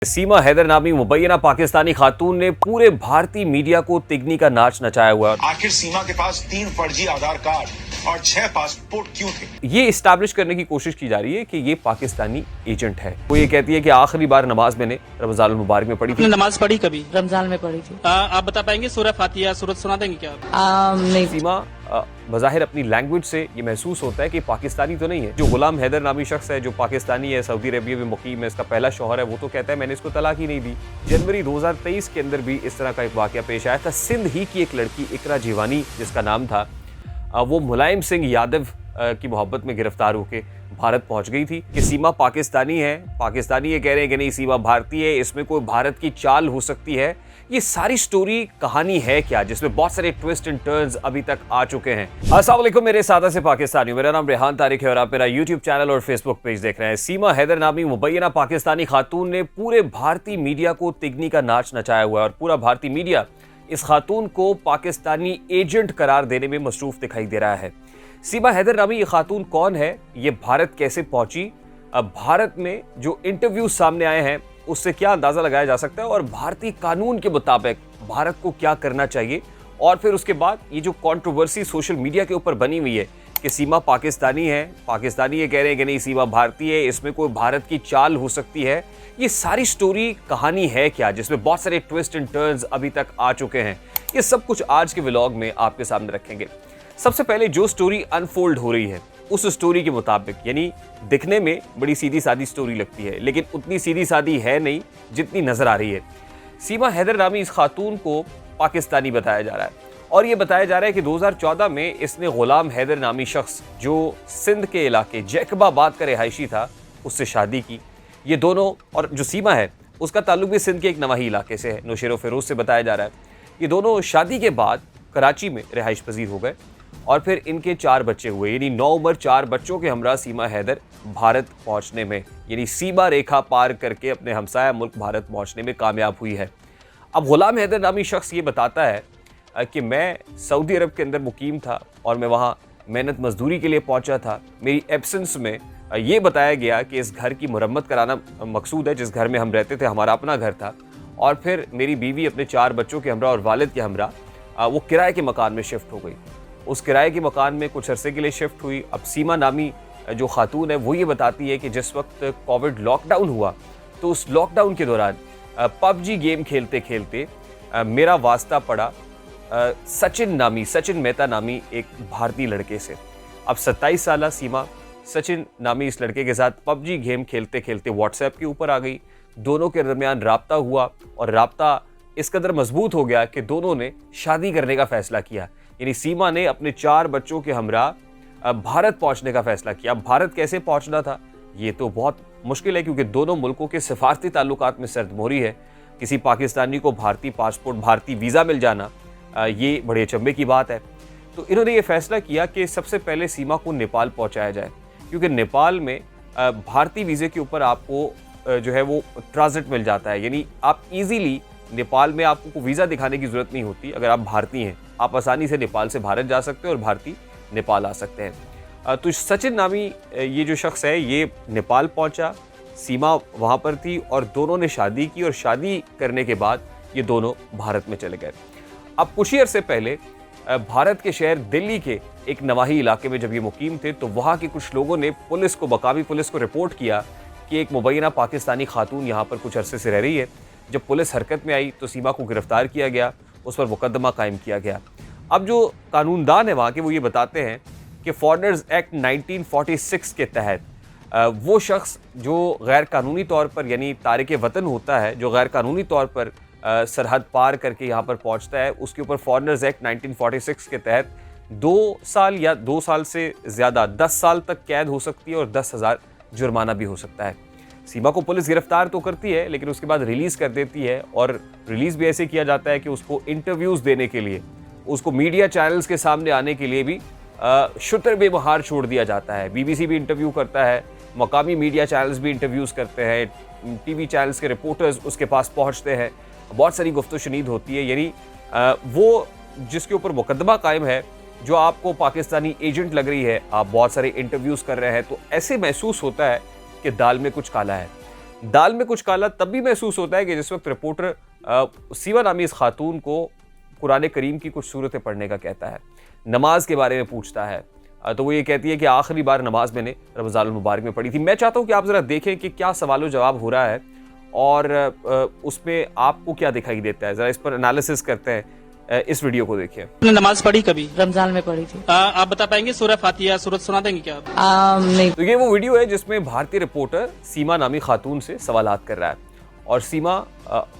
सीमा हैदर नामी मुबैना पाकिस्तानी खातून ने पूरे भारतीय मीडिया को तिगनी का नाच नचाया हुआ है। आखिर सीमा के पास 3 फर्जी आधार कार्ड और 6 पासपोर्ट क्यों थे? ये इस्टेब्लिश करने की कोशिश की जा रही है कि ये पाकिस्तानी एजेंट है। वो ये कहती है कि आखिरी बार नमाज मैंने रमजान मुबारक में पढ़ी थी। नमाज पढ़ी कभी? रमजान में पढ़ी थी। आप बता पाएंगे सूरह फातिहा सूरत सुना देंगे क्या? नहीं। सीमा बज़ाहिर अपनी लैंग्वेज से ये महसूस होता है कि पाकिस्तानी तो नहीं है। जो गुलाम हैदर नामी शख्स है जो पाकिस्तानी है, सऊदी अरबिया में मुकीम है, इसका पहला शौहर है, वो तो कहता है मैंने इसको तलाक ही नहीं दी। जनवरी 2023 के अंदर भी इस तरह का एक वाकया पेश आया था। सिंध ही की एक लड़की इकरा जीवानी जिसका नाम था, वो मुलायम सिंह यादव की मोहब्बत में गिरफ्तार होकर भारत पहुंच गई थी कि सीमा पाकिस्तानी है। पाकिस्तानी ये कह रहे हैं कि नहीं, सीमा भारतीय है, इसमें कोई भारत की चाल हो सकती है। ये सारी स्टोरी कहानी है क्या, जिसमें बहुत सारे ट्विस्ट एंड टर्न्स अभी तक आ चुके हैं। अस्सलाम वालेकुम मेरे सादा से पाकिस्तानियों, मेरा नाम रेहान तारिक है और आप मेरा यूट्यूब चैनल और फेसबुक पेज देख रहे हैं। सीमा हैदर नामी मुबैना पाकिस्तानी खातून ने पूरे भारतीय मीडिया को तिगनी का नाच नचाया हुआ है और पूरा भारतीय मीडिया इस खातून को पाकिस्तानी एजेंट करार देने में मसरूफ दिखाई दे रहा है। सीमा हैदर नामी ये खातून कौन है, ये भारत कैसे पहुंची, अब भारत में जो इंटरव्यू सामने आए हैं उससे क्या अंदाजा लगाया जा सकता है और भारतीय कानून के मुताबिक भारत को क्या करना चाहिए, और फिर उसके बाद ये जो कंट्रोवर्सी सोशल मीडिया के ऊपर बनी हुई है कि सीमा पाकिस्तानी है, पाकिस्तानी ये कह रहे हैं कि नहीं सीमा भारतीय है, इसमें कोई भारत की चाल हो सकती है। ये सारी स्टोरी कहानी है क्या, जिसमें बहुत सारे ट्विस्ट एंड टर्न्स अभी तक आ चुके हैं। ये सब कुछ आज के व्लॉग में आपके सामने रखेंगे। सबसे पहले जो स्टोरी अनफोल्ड हो रही है उस स्टोरी के मुताबिक, यानी दिखने में बड़ी सीधी सादी स्टोरी लगती है लेकिन उतनी सीधी सादी है नहीं जितनी नजर आ रही है। सीमा हैदर नामी इस खातून को पाकिस्तानी बताया जा रहा है और ये बताया जा रहा है कि 2014 में इसने गुलाम हैदर नामी शख्स जो सिंध के इलाके जैकबाबाद का रिहायशी था उससे शादी की। ये दोनों, और जो सीमा है उसका ताल्लुक भी सिंध के एक नवाही इलाके से है, नौशेरो फिरोज से बताया जा रहा है। ये दोनों शादी के बाद कराची में रिहाइश पजीर हो गए और फिर इनके 4 बच्चे हुए, यानी 9 उम्र 4 बच्चों के हमरा सीमा हैदर भारत पहुंचने में, यानी सीमा रेखा पार करके अपने हमसाया मुल्क भारत पहुंचने में कामयाब हुई है। अब गुलाम हैदर नामी शख्स ये बताता है कि मैं सऊदी अरब के अंदर मुकीम था और मैं वहाँ मेहनत मजदूरी के लिए पहुँचा था। मेरी एब्सेंस में ये बताया गया कि इस घर की मुरम्मत कराना मकसूद है। जिस घर में हम रहते थे हमारा अपना घर था और फिर मेरी बीवी अपने 4 बच्चों के हमरा और वालिद के हमरा वो किराए के मकान में शिफ्ट हो गई। उस किराए के मकान में कुछ अरसे के लिए शिफ्ट हुई। अब सीमा नामी जो खातून है वो ये बताती है कि जिस वक्त कोविड लॉकडाउन हुआ तो उस लॉकडाउन के दौरान पबजी गेम खेलते खेलते मेरा वास्ता पड़ा सचिन मेहता नामी एक भारतीय लड़के से। अब 27 साल सीमा सचिन नामी इस लड़के के साथ पबजी गेम खेलते खेलते व्हाट्सएप के ऊपर आ गई। दोनों के दरमियान राब्ता हुआ और राब्ता इस कदर मजबूत हो गया कि दोनों ने शादी करने का फैसला किया। यानी सीमा ने अपने 4 बच्चों के हमरा भारत पहुंचने का फैसला किया। भारत कैसे पहुंचना था ये तो बहुत मुश्किल है क्योंकि दोनों मुल्कों के सिफारती ताल्लुकात में सर्दमोहरी है। किसी पाकिस्तानी को भारतीय पासपोर्ट, भारतीय वीज़ा मिल जाना ये बड़े अचंभे की बात है। तो इन्होंने ये फैसला किया कि सबसे पहले सीमा को नेपाल पहुँचाया जाए क्योंकि नेपाल में भारतीय वीज़े के ऊपर आपको जो है वो ट्रांजिट मिल जाता है, यानी आप इजीली नेपाल में आपको वीज़ा दिखाने की ज़रूरत नहीं होती। अगर आप भारतीय हैं आप आसानी से नेपाल से भारत जा सकते हैं और भारतीय नेपाल आ सकते हैं। तो सचिन नामी ये जो शख्स है ये नेपाल पहुंचा, सीमा वहाँ पर थी और दोनों ने शादी की और शादी करने के बाद ये दोनों भारत में चले गए। अब कुछ ही अरसे पहले भारत के शहर दिल्ली के एक नवाही इलाके में जब ये मुकीम थे तो वहाँ के कुछ लोगों ने पुलिस को, मकामी पुलिस को रिपोर्ट किया कि एक मुबैना पाकिस्तानी खातून यहाँ पर कुछ अरसे से रह रही है। जब पुलिस हरकत में आई तो सीमा को गिरफ्तार किया गया, उस पर मुकदमा कायम किया गया। अब जो कानूनदान है वहाँ के वो ये बताते हैं कि फॉरेनर्स एक्ट 1946 के तहत वो शख्स जो गैर कानूनी तौर पर, यानी तारिक वतन होता है, जो गैर कानूनी तौर पर सरहद पार करके यहाँ पर पहुँचता है, उसके ऊपर फॉरेनर्स एक्ट 1946 के तहत 2 साल या 2 साल से ज़्यादा 10 साल तक कैद हो सकती है और 10,000 जुर्माना भी हो सकता है। सीमा को पुलिस गिरफ्तार तो करती है लेकिन उसके बाद रिलीज़ कर देती है और रिलीज़ भी ऐसे किया जाता है कि उसको इंटरव्यूज़ देने के लिए, उसको मीडिया चैनल्स के सामने आने के लिए भी शुतर बेबहार छोड़ दिया जाता है। BBC भी इंटरव्यू करता है, मकामी मीडिया चैनल्स भी इंटरव्यूज़ करते हैं, TV चैनल्स के रिपोर्टर्स उसके पास पहुंचते हैं, बहुत सारी गुफ्तगू शनीद होती है। यानी वो जिसके ऊपर मुकदमा कायम है, जो आपको पाकिस्तानी एजेंट लग रही है, आप बहुत सारे इंटरव्यूज़ कर रहे हैं तो ऐसे महसूस होता है कि दाल में कुछ काला है। दाल में कुछ काला तब भी महसूस होता है कि जिस वक्त रिपोर्टर सीमा नामी इस खातून को कुरान करीम की कुछ सूरतें पढ़ने का कहता है, नमाज के बारे में पूछता है। तो वो ये कहती है कि आखिरी बार नमाज मैंने रमज़ान मुबारक में पढ़ी थी। मैं चाहता हूँ कि आप ज़रा देखें कि क्या सवाल जवाब हो रहा है और उसमें आपको क्या दिखाई देता है। ज़रा इस पर एनालिसिस करते हैं, इस वीडियो को देखिए। आपने नमाज पढ़ी कभी? रमजान में पढ़ी थी। आप बता पाएंगे सूरह फातिहा सूरत सुना देंगे क्या आप? नहीं। तो ये वो वीडियो है जिसमें भारतीय रिपोर्टर सीमा नामी खातून से सवालात कर रहा है और सीमा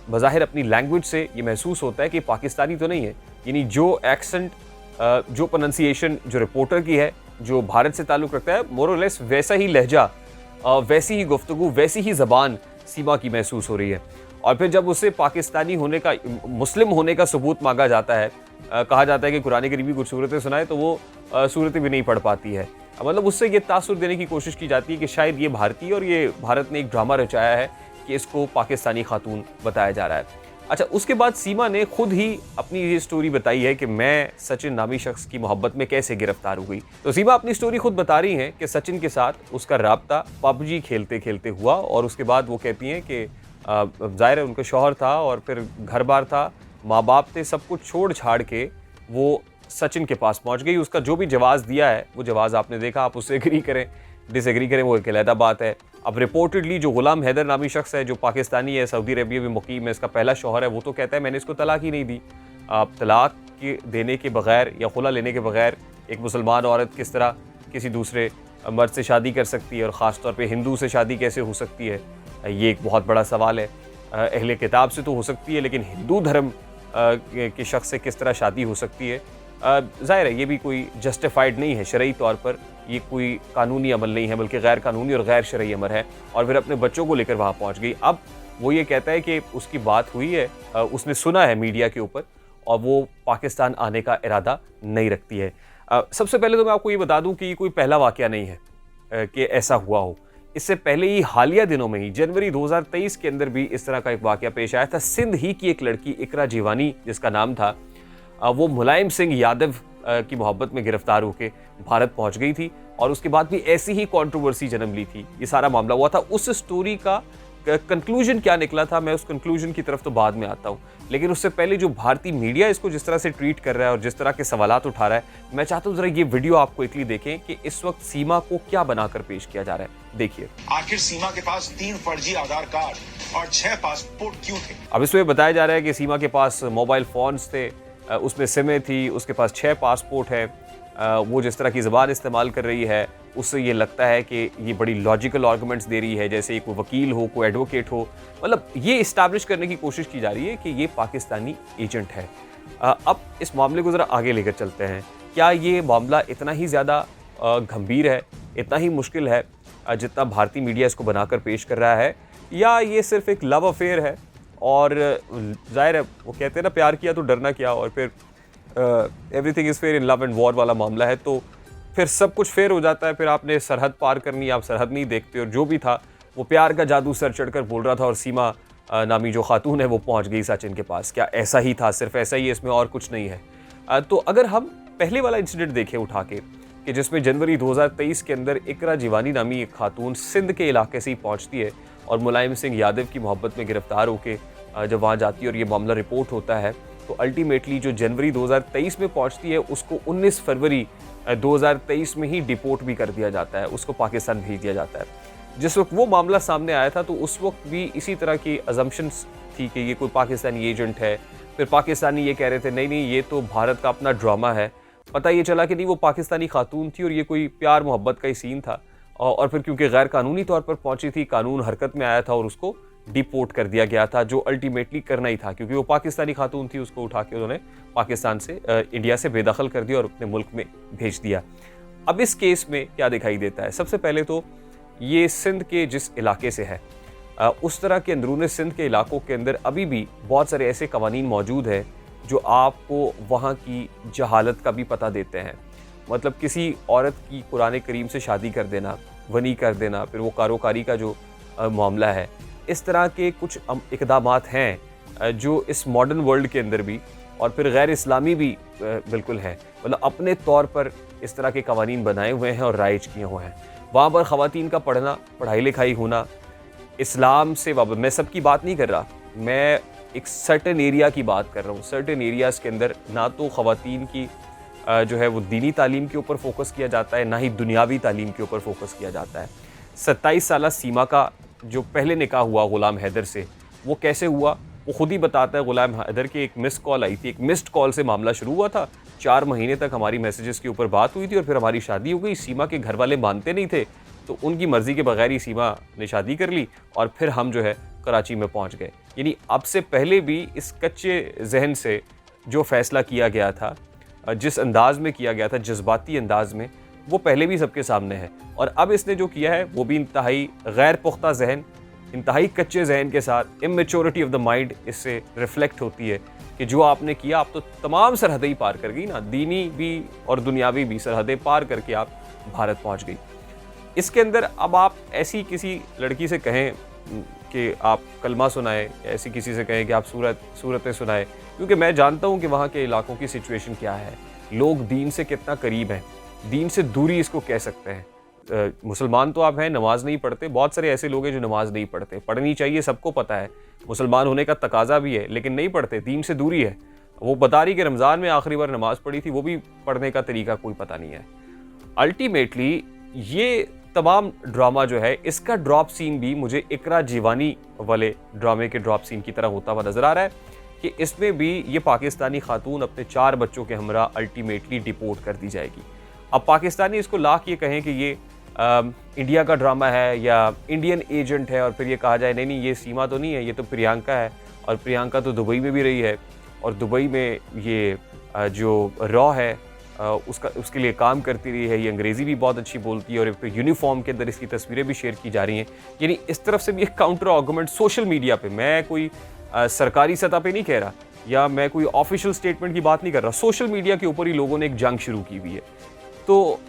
बज़ाहिर अपनी लैंग्वेज से ये महसूस होता है कि पाकिस्तानी तो नहीं है, यानी जो एक्सेंट, जो प्रोनंसिएशन जो रिपोर्टर की है, जो भारत से ताल्लुक़ रखता है, मोर और लेस वैसा ही लहजा, वैसी ही गुफ्तगू, वैसी ही ज़बान सीमा की महसूस हो रही है। और फिर जब उससे पाकिस्तानी होने का, मुस्लिम होने का सबूत मांगा जाता है, कहा जाता है कि कुरान करीम की कुछ सूरतें सुनाए, तो वो सूरतें भी नहीं पढ़ पाती है। मतलब उससे ये तासुर देने की कोशिश की जाती है कि शायद ये भारतीय और ये भारत ने एक ड्रामा रचाया है कि इसको पाकिस्तानी खातून बताया जा रहा है। अच्छा, उसके बाद सीमा ने खुद ही अपनी ये स्टोरी बताई है कि मैं सचिन नामी शख्स की मोहब्बत में कैसे गिरफ्तार हो गई। तो सीमा अपनी स्टोरी खुद बता रही हैं कि सचिन के साथ उसका राब्ता पबजी खेलते खेलते हुआ और उसके बाद वो कहती हैं कि ज़ाहिर है उनका शौहर था और फिर घर बार था, माँ बाप थे, सब कुछ छोड़ छाड़ के वो सचिन के पास पहुँच गई। उसका जो भी जवाज़ दिया है वो जवाज़ आपने देखा, आप उससे एग्री करें डिसएग्री करें, वो एक अलहदा बात है। अब रिपोर्टेडली जो गुलाम हैदर नामी शख्स है, जो पाकिस्तानी है, सऊदी अरबिया में मुकीम है, इसका पहला शौहर है, वो तो कहता है मैंने इसको तलाक ही नहीं दी। आप तलाक के देने के बगैर या खुला लेने के बगैर एक मुसलमान औरत किस तरह किसी दूसरे मर्द से शादी कर सकती है और ख़ास तौर पे हिंदू से शादी कैसे हो सकती है, ये एक बहुत बड़ा सवाल है। अहले किताब से तो हो सकती है, लेकिन हिंदू धर्म के शख्स से किस तरह शादी हो सकती है? ज़ाहिर है ये भी कोई जस्टिफाइड नहीं है शरई तौर पर, ये कोई कानूनी अमल नहीं है, बल्कि गैर कानूनी और गैर शरई अमल है। और फिर अपने बच्चों को लेकर वहाँ पहुँच गई। अब वो ये कहता है कि उसकी बात हुई है, उसने सुना है मीडिया के ऊपर और वो पाकिस्तान आने का इरादा नहीं रखती है। सबसे पहले तो मैं आपको ये बता दूं कि ये कोई पहला वाक़या नहीं है कि ऐसा हुआ हो। इससे पहले ही हालिया दिनों में ही जनवरी 2023 के अंदर भी इस तरह का एक वाक़या पेश आया था। सिंध ही की एक लड़की इकरा जीवानी जिसका नाम था, वो मुलायम सिंह यादव की मोहब्बत में गिरफ्तार होकर भारत पहुंच गई थी और उसके बाद भी ऐसी ही कंट्रोवर्सी जन्म ली थी। ये सारा मामला हुआ था। उस स्टोरी का कंक्लूजन क्या निकला था, मैं उस कंक्लूजन की तरफ तो बाद में आता हूँ, लेकिन उससे पहले जो भारतीय मीडिया इसको जिस तरह से ट्रीट कर रहा है और जिस तरह के सवालात उठा रहा है, मैं चाहता हूँ जरा ये वीडियो आप क्विकली देखें कि इस वक्त सीमा को क्या बनाकर पेश किया जा रहा है। देखिए। आखिर सीमा के पास 3 फर्जी आधार कार्ड और 6 पासपोर्ट क्यों थे? अब इसमें बताया जा रहा है कि सीमा के पास मोबाइल फोन्स थे, उसमें सिमें थी, उसके पास 6 पासपोर्ट है। वो जिस तरह की ज़बान इस्तेमाल कर रही है उससे ये लगता है कि ये बड़ी लॉजिकल आर्गूमेंट्स दे रही है, जैसे कोई वकील हो, कोई एडवोकेट हो। मतलब ये इस्टेब्लिश करने की कोशिश की जा रही है कि ये पाकिस्तानी एजेंट है। अब इस मामले को ज़रा आगे लेकर चलते हैं। क्या ये मामला इतना ही ज़्यादा गंभीर है, इतना ही मुश्किल है जितना भारतीय मीडिया इसको बनाकर पेश कर रहा है, या ये सिर्फ एक लव अफेयर है? और ज़ाहिर है वो कहते हैं ना, प्यार किया तो डरना क्या, और फिर everything is fair in love and war वाला मामला है, तो फिर सब कुछ फेयर हो जाता है। फिर आपने सरहद पार करनी, आप सरहद नहीं देखते, और जो भी था वो प्यार का जादू सर चढ़कर बोल रहा था और सीमा नामी जो खातून है वो पहुंच गई सचिन के पास। क्या ऐसा ही था? सिर्फ ऐसा ही है, इसमें और कुछ नहीं है। तो अगर हम पहले वाला इंसिडेंट देखें उठा के, कि जिसमें जनवरी 2023 के अंदर इकरा जीवानी नामी एक खातून सिंध के इलाके से ही पहुँचती है और मुलायम सिंह यादव की मोहब्बत में गिरफ्तार होकर जब वहाँ जाती है और ये मामला रिपोर्ट होता है, तो अल्टीमेटली जो जनवरी 2023 में पहुंचती है उसको 19 फरवरी 2023 में ही डिपोर्ट भी कर दिया जाता है, उसको पाकिस्तान भेज दिया जाता है। जिस वक्त वो मामला सामने आया था तो उस वक्त भी इसी तरह की अजम्पशंस थी कि ये कोई पाकिस्तानी एजेंट है। फिर पाकिस्तानी ये कह रहे थे नहीं नहीं ये तो भारत का अपना ड्रामा है। पता ये चला कि नहीं, वो पाकिस्तानी खातून थी और ये कोई प्यार मोहब्बत का ही सीन था। और फिर क्योंकि गैर कानूनी तौर पर पहुंची थी, कानून हरकत में आया था और उसको डिपोर्ट कर दिया गया था, जो अल्टीमेटली करना ही था क्योंकि वो पाकिस्तानी खातून थी। उसको उठा के उन्होंने पाकिस्तान से इंडिया से बेदखल कर दिया और अपने मुल्क में भेज दिया। अब इस केस में क्या दिखाई देता है? सबसे पहले तो ये सिंध के जिस इलाके से है, उस तरह के अंदरूनी सिंध के इलाकों के अंदर अभी भी बहुत सारे ऐसे कवानीन मौजूद हैं जो आपको वहाँ की जहालत का भी पता देते हैं। मतलब किसी औरत की कुरान करीम से शादी कर देना, वनी कर देना, फिर वो कारोकारी का जो मामला है, इस तरह के कुछ इक़दामात हैं जो इस मॉडर्न वर्ल्ड के अंदर भी और फिर गैर इस्लामी भी बिल्कुल है। मतलब अपने तौर पर इस तरह के कवानीन बनाए हुए हैं और राइज किए हुए हैं। वहाँ पर ख़वातीन का पढ़ना, पढ़ाई लिखाई होना इस्लाम से वाबस्ता, मैं सबकी बात नहीं कर रहा, मैं एक सर्टेन एरिया की बात कर रहा हूँ। सर्टेन एरियाज़ के अंदर ना तो ख़वातीन की जो है वो दीनी तालीम के ऊपर फोकस किया जाता है, ना ही दुनियावी तालीम के ऊपर फोकस किया जाता है। 27 साला सीमा का जो पहले निकाह हुआ ग़ुलाम हैदर से, वो कैसे हुआ वो खुद ही बताता है। ग़ुलाम हैदर की एक मिस्ड कॉल आई थी, एक मिस्ड कॉल से मामला शुरू हुआ था। 4 महीने तक हमारी मैसेजेस के ऊपर बात हुई थी और फिर हमारी शादी हो गई। सीमा के घर वाले मानते नहीं थे, तो उनकी मर्ज़ी के बगैर ही सीमा ने शादी कर ली और फिर हम जो है कराची में पहुंच गए। यानी अब से पहले भी इस कच्चे जहन से जो फ़ैसला किया गया था, जिस अंदाज में किया गया था, जज्बाती अंदाज में, वो पहले भी सबके सामने है। और अब इसने जो किया है वो भी इंतहाई गैर पुख्ता जहन, इंतहाई कच्चे जहन के साथ, इमेच्योरिटी ऑफ द माइंड इससे रिफ्लेक्ट होती है कि जो आपने किया, आप तो तमाम सरहदें ही पार कर गई ना, दीनी भी और दुनियावी भी सरहदें पार करके आप भारत पहुंच गई। इसके अंदर अब आप ऐसी किसी लड़की से कहें कि आप कलमा सुनाएं, ऐसी किसी से कहें कि आप सूरतें सुनाएं, क्योंकि मैं जानता हूं कि वहाँ के इलाकों की सिचुएशन क्या है, लोग दीन से कितना करीब हैं, दीन से दूरी इसको कह सकते हैं। मुसलमान तो आप हैं, नमाज नहीं पढ़ते, बहुत सारे ऐसे लोग हैं जो नमाज नहीं पढ़ते, पढ़नी चाहिए, सबको पता है, मुसलमान होने का तकाजा भी है, लेकिन नहीं पढ़ते, दीन से दूरी है। वो बता रही कि रमज़ान में आखिरी बार नमाज पढ़ी थी, वो भी पढ़ने का तरीका कोई पता नहीं है। अल्टीमेटली ये तमाम ड्रामा जो है, इसका ड्रॉप सीन भी मुझे इकरा जीवानी वाले ड्रामे के ड्रॉप सीन की तरह होता हुआ नजर आ रहा है कि इसमें भी ये पाकिस्तानी खातून अपने 4 बच्चों के हमरा अल्टीमेटली डिपोर्ट कर दी जाएगी। अब पाकिस्तानी इसको लाख ये कहें कि ये इंडिया का ड्रामा है या इंडियन एजेंट है, और फिर ये कहा जाए नहीं नहीं ये सीमा तो नहीं है, ये तो प्रियंका है, और प्रियंका तो दुबई में भी रही है, और दुबई में ये जो रॉ है उसके लिए काम करती रही है, ये अंग्रेज़ी भी बहुत अच्छी बोलती है, और एक यूनिफॉर्म के अंदर इसकी तस्वीरें भी शेयर की जा रही हैं। यानी इस तरफ से भी एक काउंटर आर्गूमेंट सोशल मीडिया पे, मैं कोई सरकारी सतह पे नहीं कह रहा या मैं कोई ऑफिशियल स्टेटमेंट की बात नहीं कर रहा, सोशल मीडिया के ऊपर ही लोगों ने एक जंग शुरू की हुई है। तो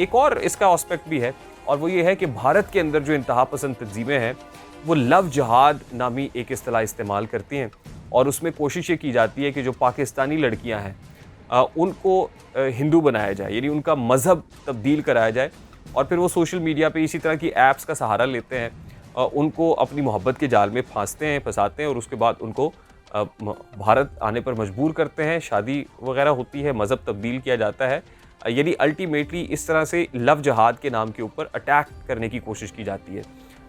एक और इसका एस्पेक्ट भी है, और वो ये है कि भारत के अंदर जो इंतहा पसंद तंजीमें हैं वो लव जहाद नामी एक इस्तिलाह इस्तेमाल करती हैं, और उसमें कोशिश ये की जाती है कि जो पाकिस्तानी लड़कियां हैं उनको हिंदू बनाया जाए, यानी उनका मज़हब तब्दील कराया जाए, और फिर वो सोशल मीडिया पे इसी तरह की ऐप्स का सहारा लेते हैं, उनको अपनी मोहब्बत के जाल में फंसाते हैं और उसके बाद उनको भारत आने पर मजबूर करते हैं, शादी वगैरह होती है, मज़हब तब्दील किया जाता है। यानी अल्टीमेटली इस तरह से लव जहाद के नाम के ऊपर अटैक करने की कोशिश की जाती है।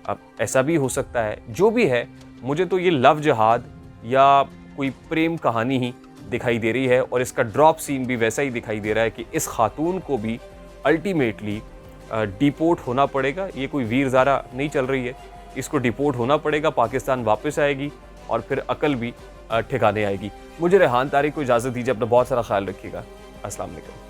अब ऐसा भी हो सकता है, जो भी है, मुझे तो ये लव जहाद या कोई प्रेम कहानी ही दिखाई दे रही है, और इसका ड्रॉप सीन भी वैसा ही दिखाई दे रहा है कि इस खातून को भी अल्टीमेटली डिपोर्ट होना पड़ेगा। ये कोई वीर ज़ारा नहीं चल रही है, इसको डिपोर्ट होना पड़ेगा, पाकिस्तान वापस आएगी और फिर अकल भी ठिकाने आएगी। मुझे रेहान तारिक को इजाज़त दीजिए, अपना बहुत सारा ख्याल रखिएगा। अस्सलाम वालेकुम।